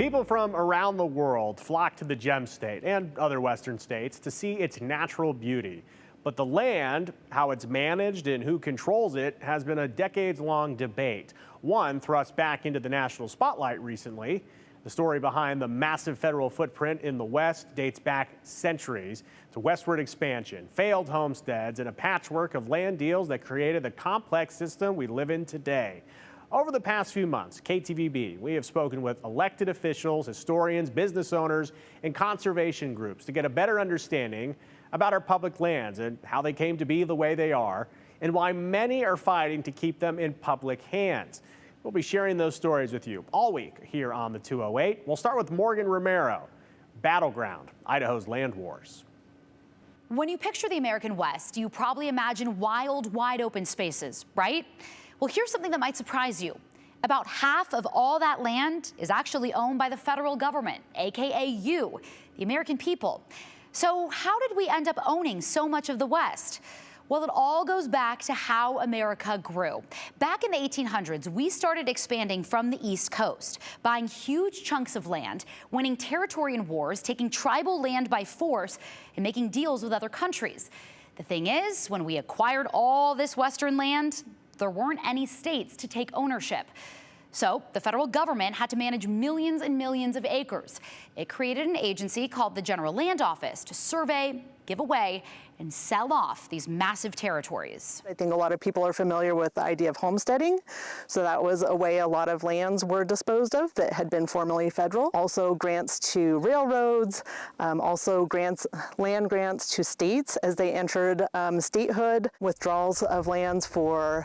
People from around the world flock to the Gem State and other western states to see its natural beauty. But the land, how it's managed and who controls it, has been a decades-long debate. One thrust back into the national spotlight recently. The story behind the massive federal footprint in the West dates back centuries to westward expansion, failed homesteads, and a patchwork of land deals that created the complex system we live in today. Over the past few months, KTVB, we have spoken with elected officials, historians, business owners, and conservation groups to get a better understanding about our public lands and how they came to be the way they are, and why many are fighting to keep them in public hands. We'll be sharing those stories with you all week here on the 208. We'll start with Morgan Romero, Battleground, Idaho's land wars. When you picture the American West, you probably imagine wild, wide open spaces, right? Well, here's something that might surprise you. About half of all that land is actually owned by the federal government, AKA you, the American people. So how did we end up owning so much of the West? Well, it all goes back to how America grew. Back in the 1800s, we started expanding from the East Coast, buying huge chunks of land, winning territory in wars, taking tribal land by force, and making deals with other countries. The thing is, when we acquired all this Western land, there weren't any states to take ownership. So the federal government had to manage millions and millions of acres. It created an agency called the General Land Office to survey, give away, and sell off these massive territories. I think a lot of people are familiar with the idea of homesteading. So that was a way a lot of lands were disposed of that had been formerly federal. Also grants to railroads, also land grants to states as they entered statehood, withdrawals of lands for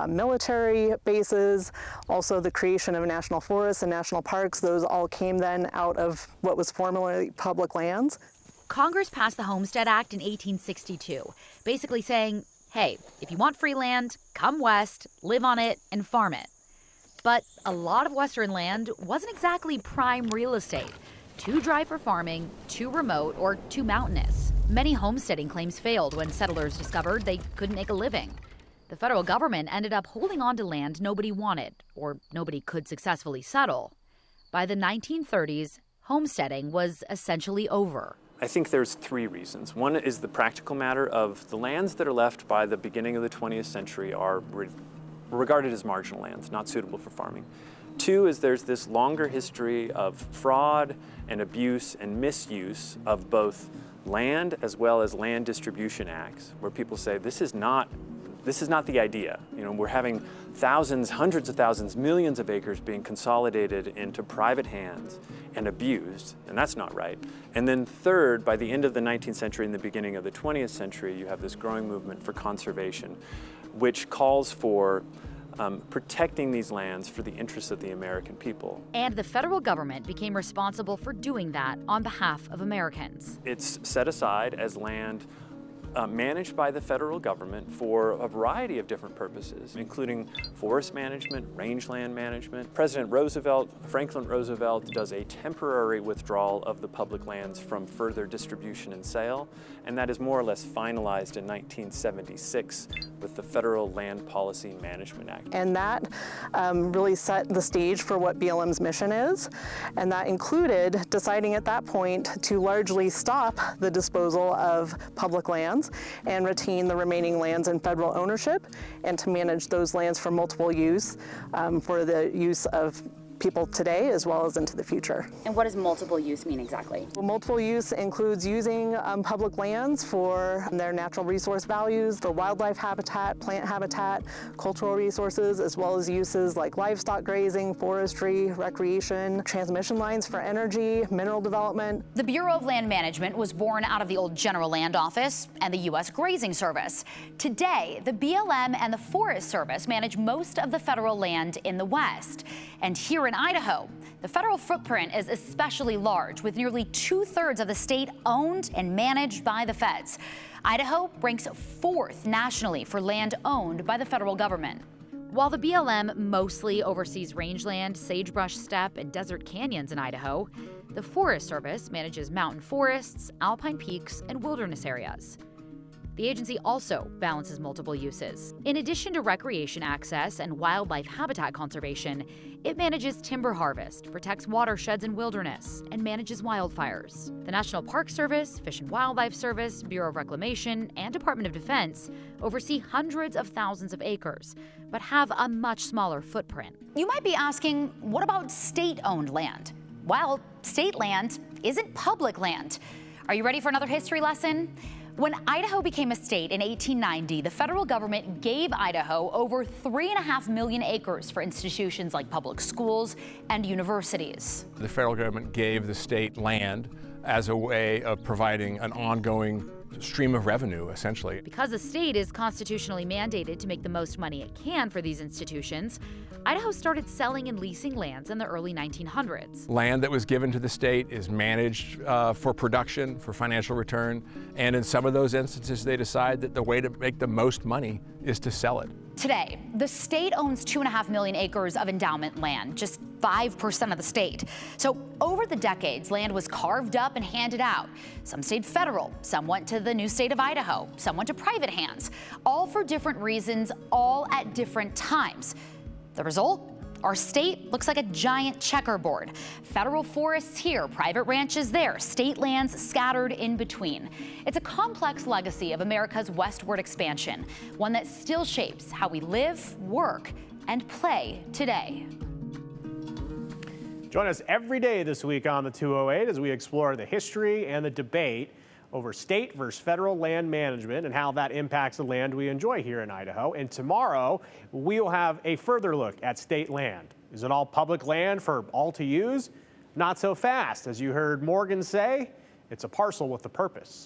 military bases, also the creation of national forests and national parks. Those all came then out of what was formerly public lands. Congress passed the Homestead Act in 1862, basically saying, hey, if you want free land, come west, live on it, and farm it. But a lot of Western land wasn't exactly prime real estate. Too dry for farming, too remote, or too mountainous. Many homesteading claims failed when settlers discovered they couldn't make a living. The federal government ended up holding on to land nobody wanted, or nobody could successfully settle. By the 1930s, homesteading was essentially over. I think there's three reasons. One is the practical matter of the lands that are left by the beginning of the 20th century are regarded as marginal lands, not suitable for farming. Two is there's this longer history of fraud and abuse and misuse of both land as well as land distribution acts, where people say this is not the idea. You know, we're having thousands, hundreds of thousands, millions of acres being consolidated into private hands and abused, and that's not right. And then third, by the end of the 19th century and the beginning of the 20th century, you have this growing movement for conservation, which calls for protecting these lands for the interests of the American people. And the federal government became responsible for doing that on behalf of Americans. It's set aside as land managed by the federal government for a variety of different purposes, including forest management, rangeland management. Franklin Roosevelt, does a temporary withdrawal of the public lands from further distribution and sale, and that is more or less finalized in 1976 with the Federal Land Policy Management Act. And that really set the stage for what BLM's mission is, and that included deciding at that point to largely stop the disposal of public lands and retain the remaining lands in federal ownership, and to manage those lands for multiple use, for the use of people today as well as into the future. And what does multiple use mean exactly? Well, multiple use includes using public lands for their natural resource values, for wildlife habitat, plant habitat, cultural resources, as well as uses like livestock grazing, forestry, recreation, transmission lines for energy, mineral development. The Bureau of Land Management was born out of the old General Land Office and the U.S. Grazing Service. Today, the BLM and the Forest Service manage most of the federal land in the West. And here in Idaho, the federal footprint is especially large, with nearly 2/3 of the state owned and managed by the feds. Idaho ranks 4th nationally for land owned by the federal government. While the BLM mostly oversees rangeland, sagebrush steppe, and desert canyons in Idaho, the Forest Service manages mountain forests, alpine peaks, and wilderness areas. The agency also balances multiple uses. In addition to recreation access and wildlife habitat conservation, it manages timber harvest, protects watersheds and wilderness, and manages wildfires. The National Park Service, Fish and Wildlife Service, Bureau of Reclamation, and Department of Defense oversee hundreds of thousands of acres, but have a much smaller footprint. You might be asking, what about state-owned land? Well, state land isn't public land. Are you ready for another history lesson? When Idaho became a state in 1890, the federal government gave Idaho over 3.5 million acres for institutions like public schools and universities. The federal government gave the state land as a way of providing an ongoing stream of revenue, essentially. Because the state is constitutionally mandated to make the most money it can for these institutions, Idaho started selling and leasing lands in the early 1900s. Land that was given to the state is managed for production, for financial return, and in some of those instances they decide that the way to make the most money is to sell it. Today, the state owns 2.5 million acres of endowment land, just 5% of the state. So over the decades, land was carved up and handed out. Some stayed federal, some went to the new state of Idaho, some went to private hands, all for different reasons, all at different times. The result? Our state looks like a giant checkerboard. Federal forests here, private ranches there, state lands scattered in between. It's a complex legacy of America's westward expansion, one that still shapes how we live, work, and play today. Join us every day this week on the 208 as we explore the history and the debate over state versus federal land management and how that impacts the land we enjoy here in Idaho. And tomorrow, we will have a further look at state land. Is it all public land for all to use? Not so fast. As you heard Morgan say, it's a parcel with a purpose.